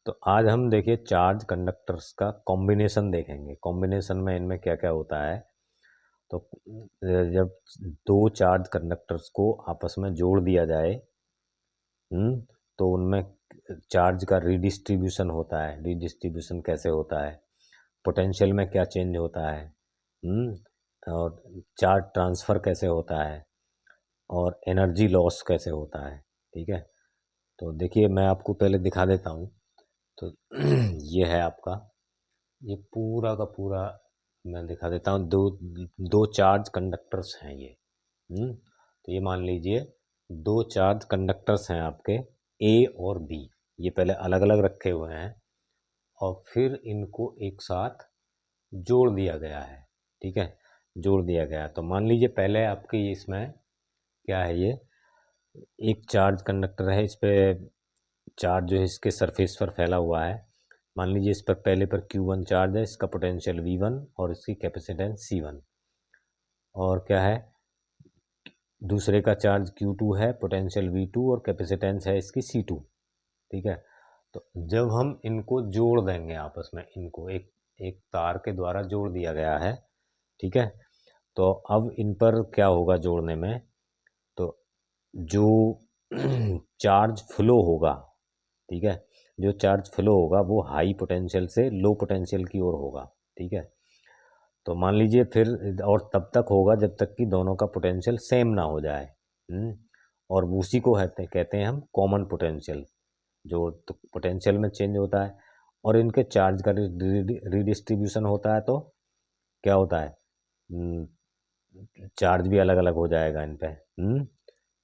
तो आज हम देखिए चार्ज कंडक्टर्स का कॉम्बिनेशन देखेंगे। कॉम्बिनेशन में इनमें क्या क्या होता है। तो जब दो चार्ज कंडक्टर्स को आपस में जोड़ दिया जाए, तो उनमें चार्ज का रीडिस्ट्रीब्यूशन होता है। रीडिस्ट्रीब्यूशन कैसे होता है, पोटेंशियल में क्या चेंज होता है, और चार्ज ट्रांसफ़र कैसे होता है, और एनर्जी लॉस कैसे होता है। ठीक है, तो देखिए मैं आपको पहले दिखा देता हूँ। तो ये है आपका, ये पूरा का पूरा मैं दिखा देता हूँ। दो दो चार्ज कंडक्टर्स हैं ये। तो ये मान लीजिए दो चार्ज कंडक्टर्स हैं आपके ए और बी। ये पहले अलग अलग रखे हुए हैं और फिर इनको एक साथ जोड़ दिया गया है। ठीक है, जोड़ दिया गया। तो मान लीजिए पहले आपके इसमें क्या है, ये एक चार्ज कंडक्टर है, इस पे चार्ज जो है इसके सरफेस पर फैला हुआ है। मान लीजिए इस पर पहले पर Q1 चार्ज है, इसका पोटेंशियल V1 और इसकी कैपेसिटेंस C1। और क्या है, दूसरे का चार्ज Q2 है, पोटेंशियल V2 और कैपेसिटेंस है इसकी C2। ठीक है, तो जब हम इनको जोड़ देंगे आपस में, इनको एक एक तार के द्वारा जोड़ दिया गया है। ठीक है, तो अब इन पर क्या होगा जोड़ने में, तो जो चार्ज फ्लो होगा, ठीक है, जो चार्ज फ्लो होगा वो हाई पोटेंशियल से लो पोटेंशियल की ओर होगा। ठीक है, तो मान लीजिए फिर, और तब तक होगा जब तक कि दोनों का पोटेंशियल सेम ना हो जाए। और उसी को कहते हैं हम कॉमन पोटेंशियल, जो तो पोटेंशियल में चेंज होता है और इनके चार्ज का रीडिस्ट्रीब्यूशन होता है। तो क्या होता है, चार्ज भी अलग अलग हो जाएगा इन पे।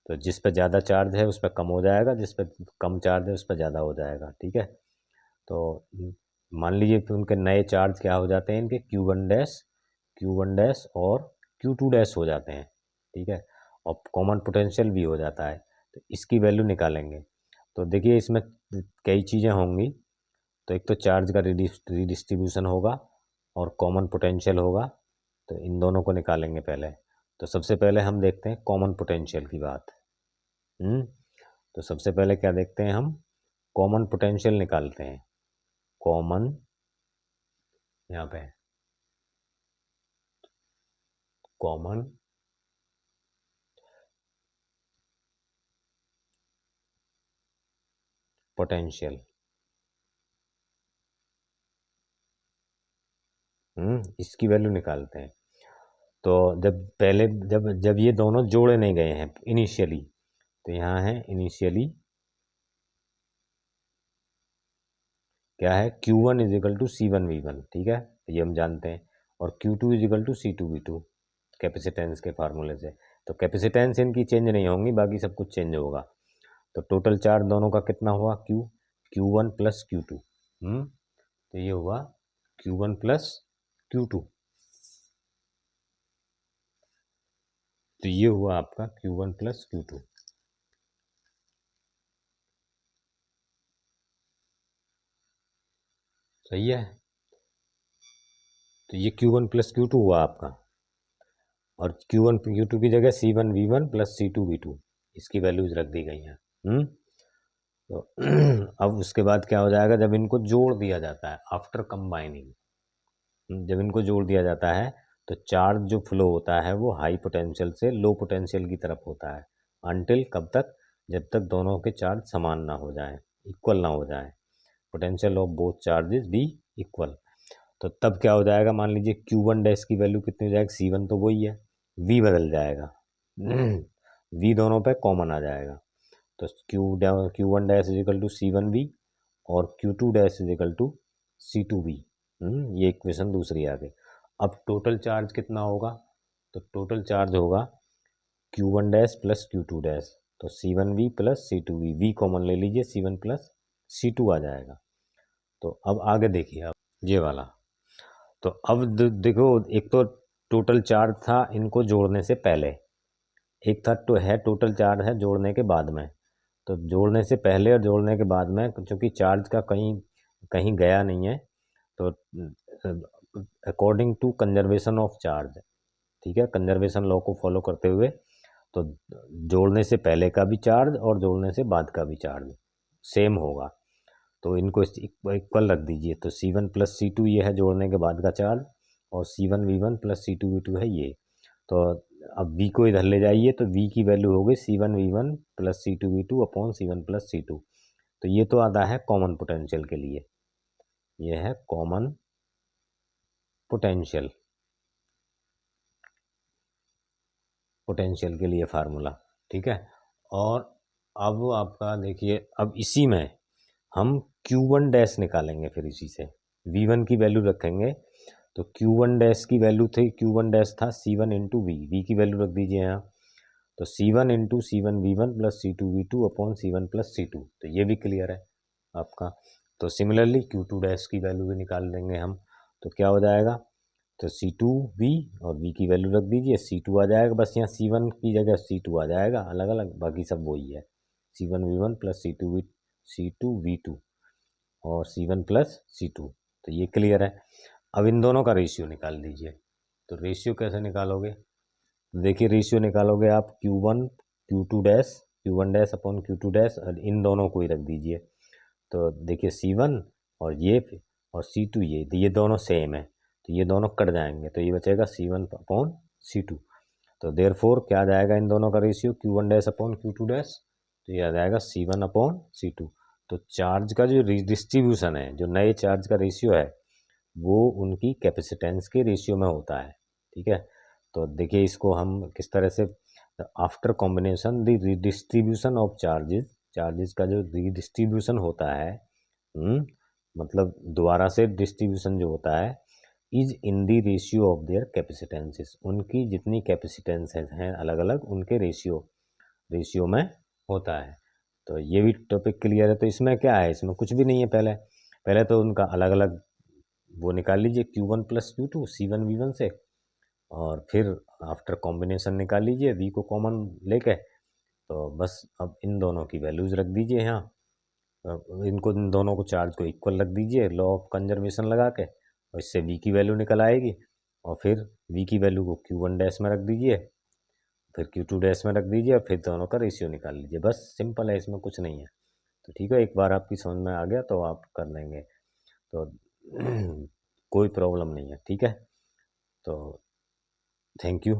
तो जिस पे ज़्यादा चार्ज है उस पर कम हो जाएगा, जिस पे कम चार्ज है उस पर ज़्यादा हो जाएगा। ठीक है, तो मान लीजिए कि उनके नए चार्ज क्या हो जाते हैं, इनके Q1 डैश और Q2 डैश हो जाते हैं। ठीक है, और कॉमन पोटेंशियल भी हो जाता है। तो इसकी वैल्यू निकालेंगे। तो देखिए इसमें कई चीज़ें होंगी। तो एक तो चार्ज का रीडिस्ट्रीब्यूशन होगा और कॉमन पोटेंशियल होगा। तो इन दोनों को निकालेंगे पहले। तो सबसे पहले हम देखते हैं कॉमन पोटेंशियल की बात। तो सबसे पहले क्या देखते हैं, हम कॉमन पोटेंशियल निकालते हैं। कॉमन, यहाँ पे कॉमन पोटेंशियल, इसकी वैल्यू निकालते हैं। तो जब पहले जब जब ये दोनों जोड़े नहीं गए हैं इनिशियली, तो यहाँ है इनिशियली क्या है, Q1 is equal to C1V1। ठीक है, ये हम जानते हैं। और Q2 is equal to C2V2 capacitance के फार्मूले से। तो कैपेसिटेंस इनकी चेंज नहीं होंगी, बाकी सब कुछ चेंज होगा। तो टोटल चार्ज दोनों का कितना हुआ, Q1 प्लस Q2। तो ये हुआ Q1 प्लस Q2। तो ये हुआ आपका Q1 प्लस Q2। सही है, तो ये Q1 प्लस Q2 हुआ आपका। और Q1 Q2 की जगह C1V1 प्लस C2V2 इसकी वैल्यूज रख दी गई हैं। तो अब उसके बाद क्या हो जाएगा, जब इनको जोड़ दिया जाता है आफ्टर कंबाइनिंग, जब इनको जोड़ दिया जाता है तो चार्ज जो फ्लो होता है वो हाई पोटेंशियल से लो पोटेंशियल की तरफ होता है। अनटिल कब तक, जब तक दोनों के चार्ज समान ना हो जाए, इक्वल ना हो जाए, potential of both charges be equal. तो तब क्या हो जाएगा, मान लीजिए Q1 डैश की वैल्यू कितनी हो जाएगी, C1 तो वही है, V बदल जाएगा, V दोनों पे कॉमन आ जाएगा। तो Q1 dash is equal to C1V और Q2 dash is equal to C2V। ये इक्वेशन दूसरी आ गई। अब टोटल चार्ज कितना होगा, तो टोटल चार्ज होगा Q1 dash plus Q2 dash. तो C1V plus C2V, V common ले लीजिए, C1 प्लस C2 आ जाएगा। तो अब आगे देखिए, अब ये वाला। तो अब देखो, एक तो टोटल चार्ज था इनको जोड़ने से पहले, एक था तो है टोटल चार्ज है जोड़ने के बाद में। तो जोड़ने से पहले और जोड़ने के बाद में क्योंकि चार्ज का कहीं कहीं गया नहीं है, तो according to conservation of charge, ठीक है, कंजर्वेशन लॉ को फॉलो करते हुए, तो जोड़ने से पहले का भी चार्ज और जोड़ने से बाद का भी चार्ज सेम होगा। तो इनको इक्वल रख दीजिए। तो C1 प्लस C2 ये है जोड़ने के बाद का चार्ज, और C1V1 प्लस C2V2 है ये। तो अब V को इधर ले जाइए, तो V की वैल्यू हो गई C1V1 plus C2V2 upon C1 plus C2। तो ये तो आता है कॉमन पोटेंशियल के लिए, ये है कॉमन पोटेंशियल, पोटेंशियल के लिए फार्मूला, ठीक है। और अब आपका देखिए, अब इसी में हम Q1 डैश निकालेंगे, फिर इसी से V1 की वैल्यू रखेंगे। तो Q1 डैश की वैल्यू थी, Q1 डैश था C1 इंटू V की वैल्यू रख दीजिए यहाँ। तो C1 into C1V1 plus C2V2 upon C1 plus C2, तो ये भी क्लियर है आपका। तो सिमिलरली Q2 डैश की वैल्यू भी निकाल देंगे हम। तो क्या हो जाएगा, तो C2V और V की वैल्यू रख दीजिए, C2 आ जाएगा, बस यहाँ C1 की जगह C2 आ जाएगा अलग अलग, बाकी सब वही है, C1V1 प्लस C2V2 और C1 प्लस C2। तो ये क्लियर है। अब इन दोनों का रेशियो निकाल दीजिए। तो रेशियो कैसे निकालोगे, देखिए रेशियो निकालोगे आप Q1 dash upon Q2 dash, और इन दोनों को ही रख दीजिए। तो देखिए C1 और ये और C2, ये दोनों सेम है, तो ये दोनों कट जाएंगे, तो ये बचेगा C1 अपॉन C2। तो देयरफॉर क्या आ जाएगा इन दोनों का ratio, Q1 dash upon Q2 dash, तो ये आ जाएगा C1 अपॉन C2। तो चार्ज का जो डिस्ट्रीब्यूशन है, जो नए चार्ज का रेशियो है, वो उनकी कैपेसिटेंस के रेशियो में होता है, ठीक है। तो देखिए इसको हम किस तरह से, after combination the redistribution of charges का जो रिडिस्ट्रीब्यूशन होता है, मतलब दोबारा से डिस्ट्रीब्यूशन जो होता है, is in the ratio of their capacitances, उनकी जितनी कैपेसिटेंस हैं अलग अलग, उनके रेशियो में होता है। तो ये भी टॉपिक क्लियर है। तो इसमें क्या है, इसमें कुछ भी नहीं है। पहले तो उनका अलग अलग वो निकाल लीजिए, Q1 प्लस Q2 C1V1 से, और फिर आफ्टर कॉम्बिनेशन निकाल लीजिए V को कॉमन लेके। तो बस अब इन दोनों की वैल्यूज़ रख दीजिए यहाँ, इन दोनों को चार्ज को इक्वल रख दीजिए लॉ ऑफ कंजर्वेशन लगा के, और इससे V की वैल्यू निकल आएगी। और फिर V की वैल्यू को Q1 डैश में रख दीजिए, फिर Q2 डैश में रख दीजिए, और फिर दोनों का रेशियो निकाल लीजिए। बस सिंपल है, इसमें कुछ नहीं है। तो ठीक है, एक बार आपकी समझ में आ गया तो आप कर लेंगे, तो कोई प्रॉब्लम नहीं है, ठीक है। तो थैंक यू।